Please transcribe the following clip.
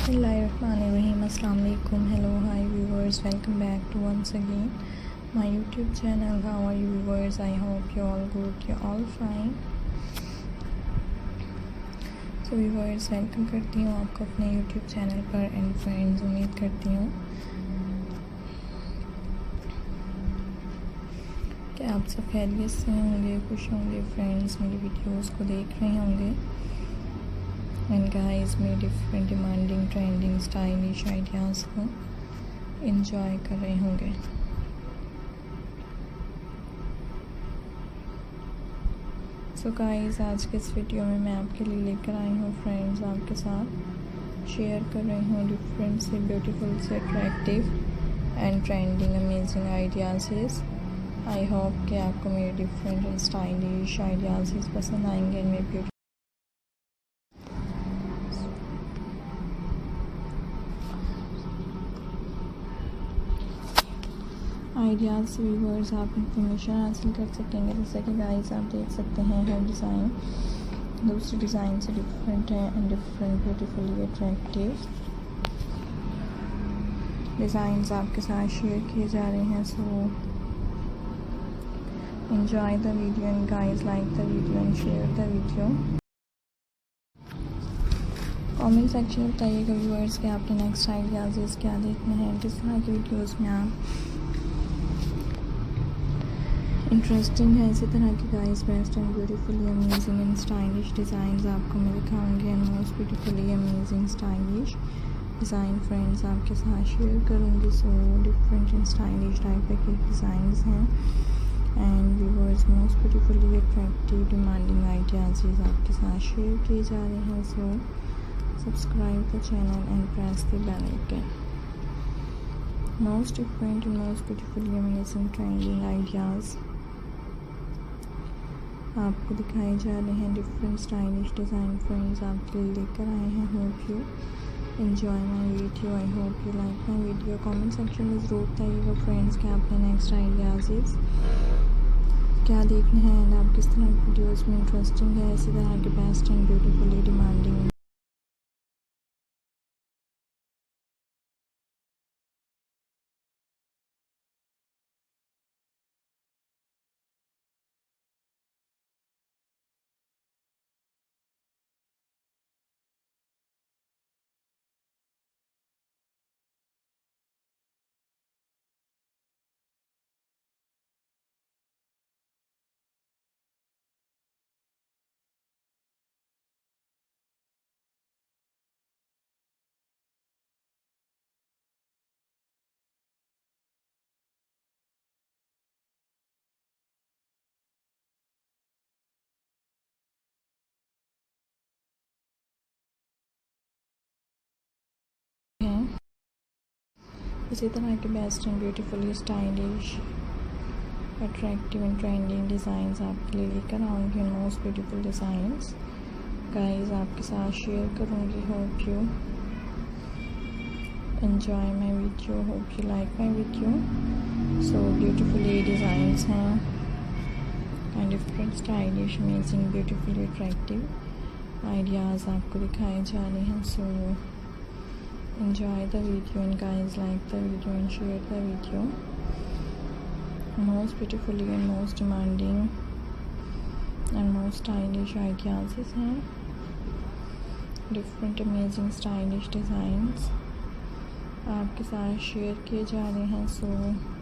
Bismillahirrahmanirrahim. Assalamu alaikum. Hello, hi viewers. Welcome back to once again my YouTube channel. How are you viewers? I hope you're all good. You're all fine. So viewers, welcome करती हूँ आपको अपने YouTube channel पर and friends, उम्मीद करती हूँ कि आप सब खैरियत से होंगे, खुश होंगे फ्रेंड्स, मेरी वीडियोस को देख रहे होंगे एंड गाइस मेरे different demanding trending stylish ideas को एंजॉय कर रहे होंगे। सो गाइस, आज के इस वीडियो में मैं आपके लिए लेकर आई हूँ फ्रेंड्स, आपके साथ शेयर कर रही हूँ डिफरेंट से ब्यूटीफुल से attractive and trending amazing ideas. I hope कि आपको मेरे डिफरेंट एंड स्टाइलिश आइडियाज़ पसंद आएंगे एंड मेरे ब्यूटी आइडियाज़ से व्यूवर्स आप इंफॉर्मेशन हासिल कर सकेंगे। जैसे कि गाइस आप देख सकते हैं हर डिज़ाइन दूसरे डिज़ाइन से डिफरेंट है and different beautifully attractive designs आपके साथ शेयर किए जा रहे हैं। So enjoy the video and guys like the video and share the video. Comment section में बताइएगा व्यूअर्स कि आपके नेक्स्ट आइडियाज़ क्या देखना है, किस तरह की वीडियोज़ में आप इंटरेस्टिंग है। इसी तरह की guys best and beautifully amazing and stylish designs आपको मैं दिखाऊंगी and most beautifully amazing stylish design friends आपके साथ शेयर करूंगी। So different and stylish diaper cake designs हैं and viewers most beautifully attractive demanding ideas आपके साथ शेयर किए जा रहे हैं। So subscribe the channel and press the bell icon. Most different and most beautifully amazing trending ideas आपको दिखाए जा रहे हैं। डिफरेंट स्टाइलिश डिज़ाइन फ्रेंड्स आपके लिए लेकर आए हैं। Hope you enjoy my video. I hope you like my video. Comment section में ज़रूर बताइएगा फ्रेंड्स कि आपके नेक्स्ट आइडियाज़ क्या देखना है एंड आप किस तरह की वीडियोज़ में इंटरेस्टिंग है। इसी तरह के बेस्ट एंड ब्यूटीफुली डिमांडिंग है। इसी तरह के best and beautifully stylish attractive and trending designs आपके लिए लेकर आऊँगी। मोस्ट ब्यूटीफुल डिज़ाइंस गाइस आपके साथ शेयर करूँगी। Hope you enjoy my video, hope you like my video. So beautifully designs हैं and different stylish amazing beautifully attractive ideas आपको दिखाए जा रहे हैं। सो enjoy the video and guys like the video and share the video। most beautifully and most demanding and most stylish ideas हैं, different amazing stylish designs आपके साथ share किए जा रहे हैं। सो